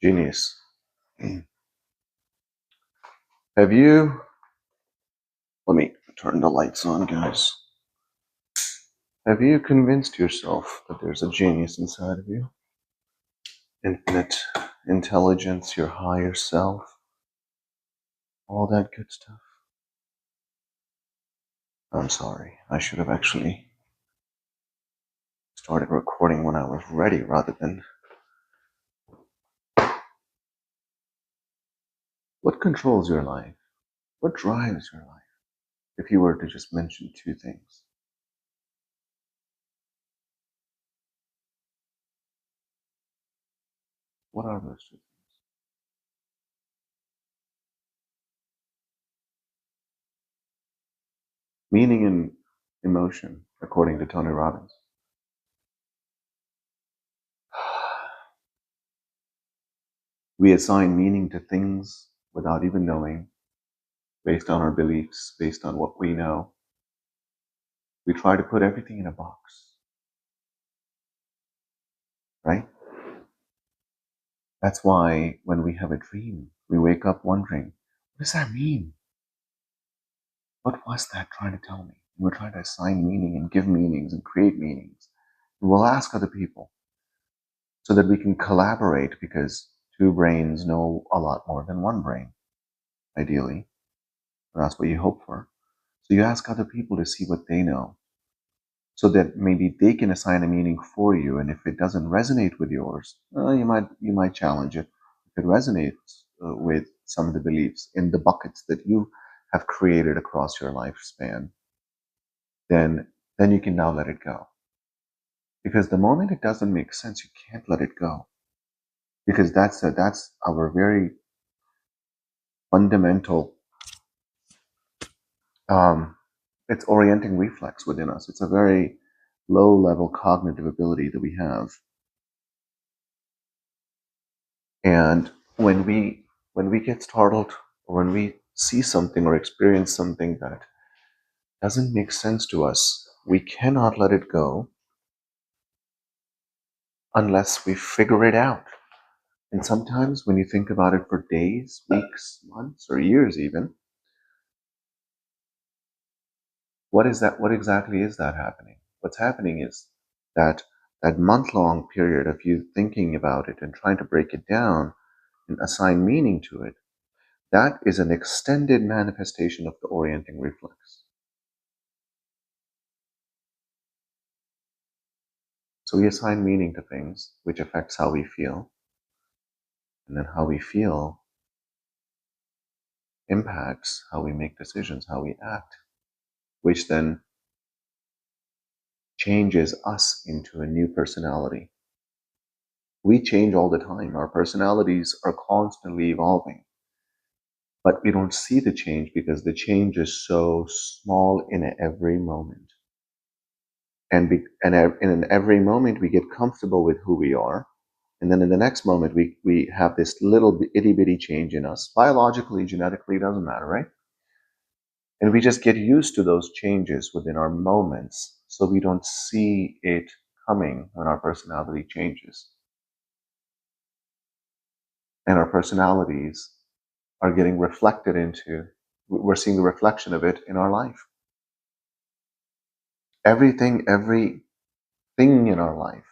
Genius. Have you, let me turn the lights on, guys. Have you convinced yourself that there's a genius inside of you? Infinite intelligence, your higher self, all that good stuff? I'm sorry, I should have actually started recording when I was ready rather than... What controls your life? What drives your life? If you were to just mention two things. What are those two things? Meaning and emotion, according to Tony Robbins. We assign meaning to things without even knowing, based on our beliefs, based on what we know. We try to put everything in a box, right? That's why when we have a dream, we wake up wondering, what does that mean? What was that trying to tell me? And we're trying to assign meaning and give meanings and create meanings. And we'll ask other people so that we can collaborate, because two brains know a lot more than one brain, ideally. And that's what you hope for. So you ask other people to see what they know, so that maybe they can assign a meaning for you. And if it doesn't resonate with yours, you might challenge it. If it resonates with some of the beliefs in the buckets that you have created across your lifespan, then you can now let it go. Because the moment it doesn't make sense, you can't let it go. Because that's our very fundamental, it's orienting reflex within us. It's a very low-level cognitive ability that we have. And when we get startled, or when we see something or experience something that doesn't make sense to us, we cannot let it go unless we figure it out. And sometimes when you think about it for days, weeks, months, or years even, what exactly is that happening? What's happening is that month-long period of you thinking about it and trying to break it down and assign meaning to it, that is an extended manifestation of the orienting reflex. So we assign meaning to things, which affects how we feel. And then how we feel impacts how we make decisions, how we act, which then changes us into a new personality. We change all the time. Our personalities are constantly evolving. But we don't see the change because the change is so small in every moment. And in every moment, we get comfortable with who we are. And then in the next moment, we have this little itty bitty change in us. Biologically, genetically, doesn't matter, right? And we just get used to those changes within our moments, so we don't see it coming when our personality changes. And our personalities are getting reflected into, we're seeing the reflection of it in our life. Everything in our life,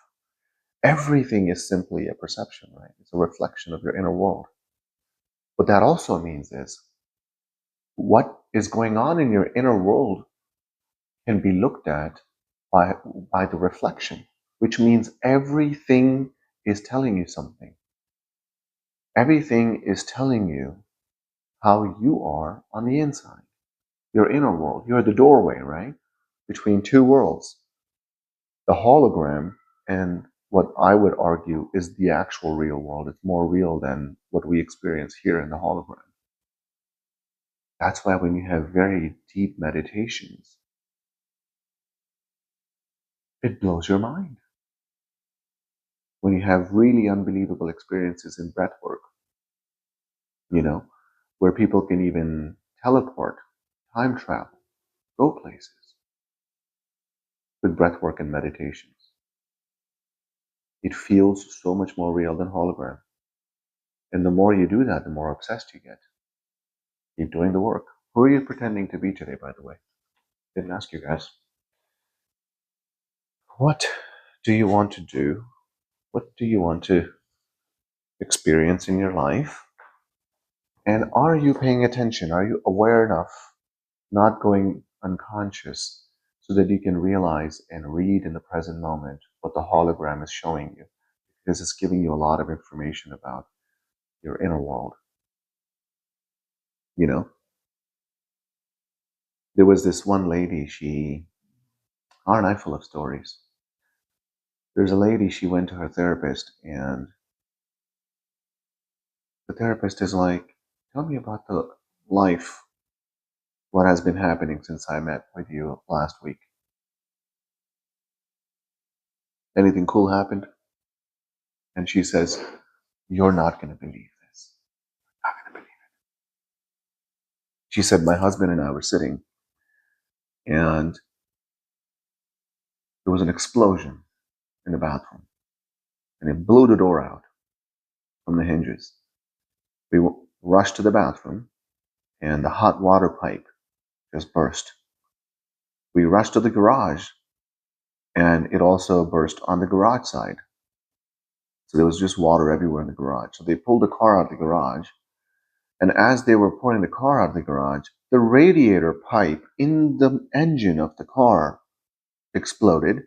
everything is simply a perception, right? It's a reflection of your inner world. What that also means is, what is going on in your inner world can be looked at by the reflection, which means everything is telling you something. Everything is telling you how you are on the inside, your inner world. You're the doorway, right? Between two worlds. The hologram, and what I would argue is the actual real world. It's more real than what we experience here in the hologram. That's why when you have very deep meditations, it blows your mind. When you have really unbelievable experiences in breath work, where people can even teleport, time travel, go places with breath work and meditations. It feels so much more real than hologram. And the more you do that, the more obsessed you get. Keep doing the work. Who are you pretending to be today, by the way? Didn't ask you guys. What do you want to do? What do you want to experience in your life? And are you paying attention? Are you aware enough, not going unconscious, so that you can realize and read in the present moment what the hologram is showing you? Because it's giving you a lot of information about your inner world. You know, there was this one lady, aren't I full of stories? There's a lady, she went to her therapist, and the therapist is like, tell me about the life, what has been happening since I met with you last week. Anything cool happened? And she says, you're not going to believe this. Not going to believe it. She said, my husband and I were sitting, and there was an explosion in the bathroom, and it blew the door out from the hinges. We rushed to the bathroom, and the hot water pipe just burst. We rushed to the garage, and it also burst on the garage side. So there was just water everywhere in the garage. So they pulled the car out of the garage, and as they were pulling the car out of the garage, the radiator pipe in the engine of the car exploded,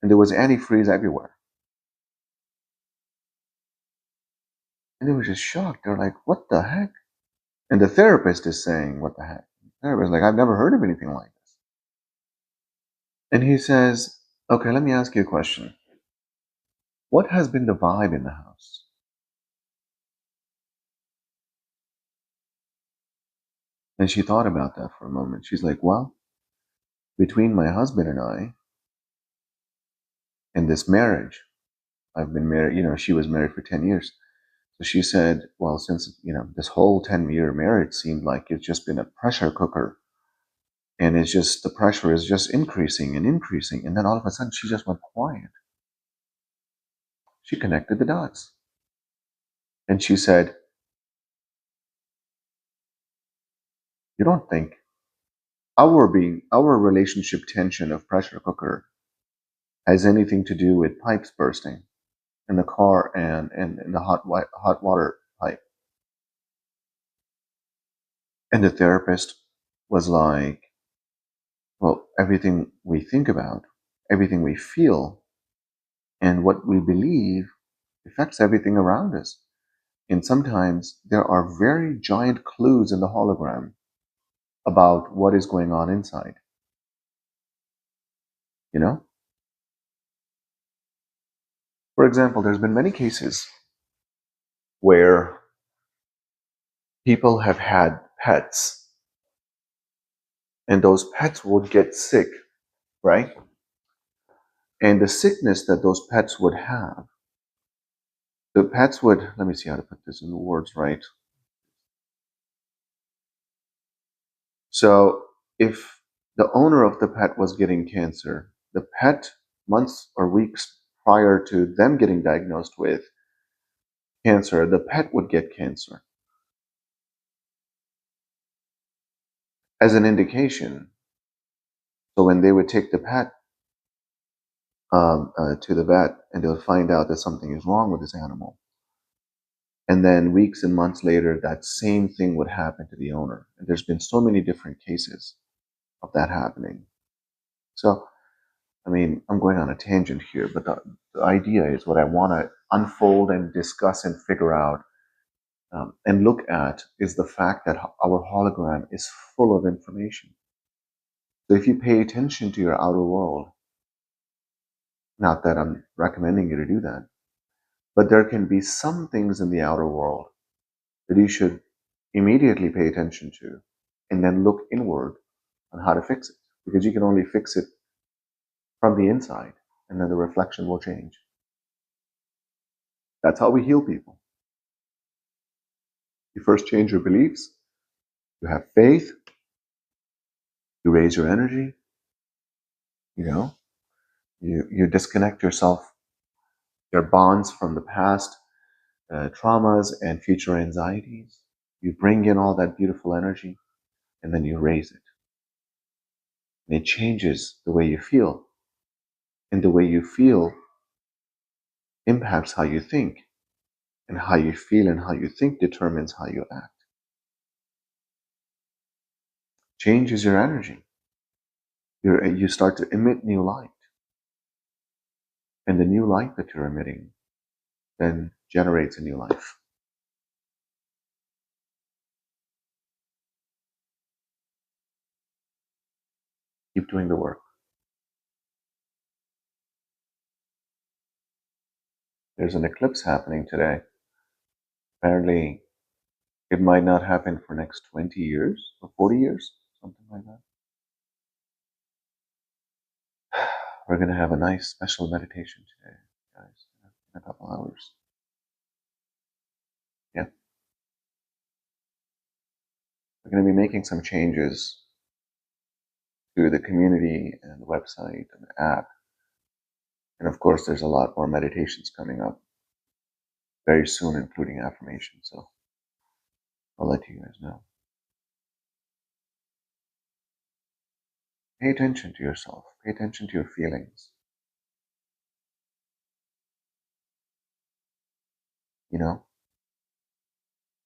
and there was antifreeze everywhere. And they were just shocked. They're like, what the heck? And the therapist is saying, what the heck? The therapist is like, I've never heard of anything like this. And he says, okay, let me ask you a question. What has been the vibe in the house? And she thought about that for a moment. She's like, well, between my husband and I and this marriage, I've been married, she was married for 10 years. So she said, well, since, this whole 10-year marriage seemed like it's just been a pressure cooker. And it's just, the pressure is just increasing and increasing. And then all of a sudden, she just went quiet. She connected the dots. And she said, you don't think our relationship tension of pressure cooker has anything to do with pipes bursting in the car and the hot water pipe? And the therapist was like, well, everything we think about, everything we feel, and what we believe affects everything around us. And sometimes there are very giant clues in the hologram about what is going on inside. For example, there's been many cases where people have had pets, and those pets would get sick, right? And the sickness that those pets would have, the pets would, let me see how to put this in the words right. So if the owner of the pet was getting cancer, the pet, months or weeks prior to them getting diagnosed with cancer, the pet would get cancer. As an indication. So when they would take the pet to the vet, and they'll find out that something is wrong with this animal. And then weeks and months later, that same thing would happen to the owner. And there's been so many different cases of that happening. So, I'm going on a tangent here, but the idea is what I want to unfold and discuss and figure out and look at is the fact that our hologram is full of information. So if you pay attention to your outer world, not that I'm recommending you to do that, but there can be some things in the outer world that you should immediately pay attention to and then look inward on how to fix it. Because you can only fix it from the inside, and then the reflection will change. That's how we heal people. You first change your beliefs, you have faith, you raise your energy, you disconnect yourself, your bonds from the past, traumas and future anxieties. You bring in all that beautiful energy and then you raise it. And it changes the way you feel. And the way you feel impacts how you think. And how you feel and how you think determines how you act. Changes your energy. You start to emit new light. And the new light that you're emitting then generates a new life. Keep doing the work. There's an eclipse happening today. Apparently, it might not happen for next 20 years or 40 years, something like that. We're going to have a nice special meditation today, guys, in a couple hours. Yeah. We're going to be making some changes to the community and the website and the app. And of course, there's a lot more meditations coming up very soon, including affirmations. So I'll let you guys know. Pay attention to yourself. Pay attention to your feelings. You know,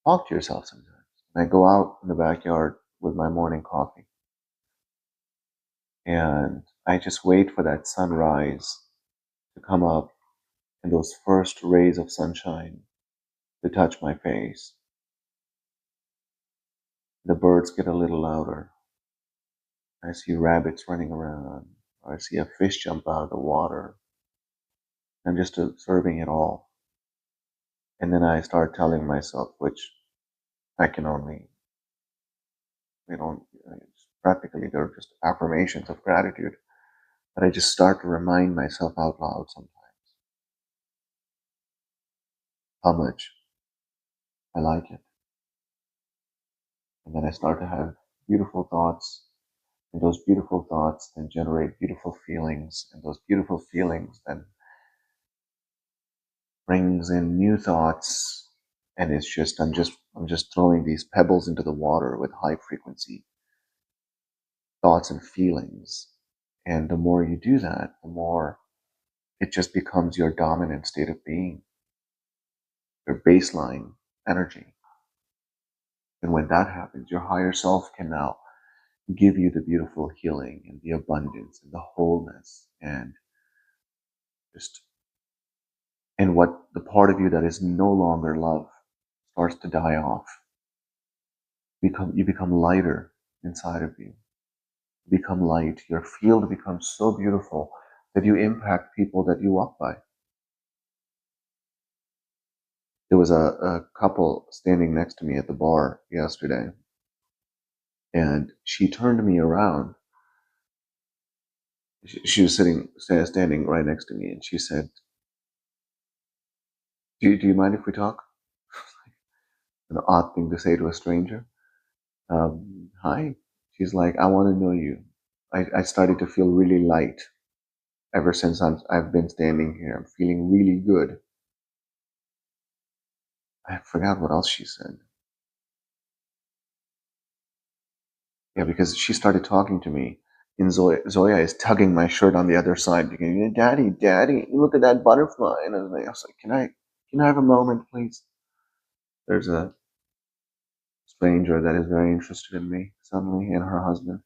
talk to yourself sometimes. I go out in the backyard with my morning coffee and I just wait for that sunrise to come up and those first rays of sunshine to touch my face. The birds get a little louder. I see rabbits running around, or I see a fish jump out of the water. I'm just observing it all. And then I start telling myself, which I can only, practically they're just affirmations of gratitude, but I just start to remind myself out loud sometimes how much I like it. And then I start to have beautiful thoughts, and those beautiful thoughts then generate beautiful feelings, and those beautiful feelings then brings in new thoughts, and it's just I'm just throwing these pebbles into the water with high frequency thoughts and feelings. And the more you do that, the more it just becomes your dominant state of being, your baseline energy. And when that happens, your higher self can now give you the beautiful healing and the abundance and the wholeness and just, and what the part of you that is no longer love starts to die off. You become lighter inside of you. You become light. Your field becomes so beautiful that you impact people that you walk by. There was a couple standing next to me at the bar yesterday, and she turned me around. She was standing right next to me, and she said, do you mind if we talk? An odd thing to say to a stranger. Hi. She's like, I want to know you. I started to feel really light ever since I've been standing here. I'm feeling really good. I forgot what else she said. Yeah, because she started talking to me. And Zoya is tugging my shirt on the other side, beginning, Daddy, look at that butterfly. And I was like, can I have a moment, please? There's a stranger that is very interested in me suddenly, and her husband.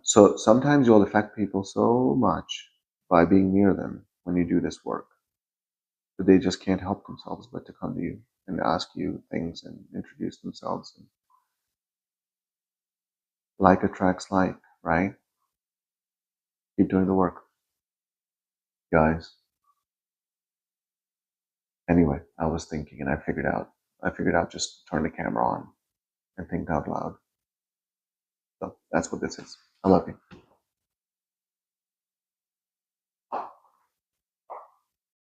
So sometimes you'll affect people so much by being near them when you do this work that they just can't help themselves but to come to you and ask you things and introduce themselves. And like attracts like, right? Keep doing the work, guys. Anyway, I was thinking and I figured out just turn the camera on and think out loud. So that's what this is. I love you.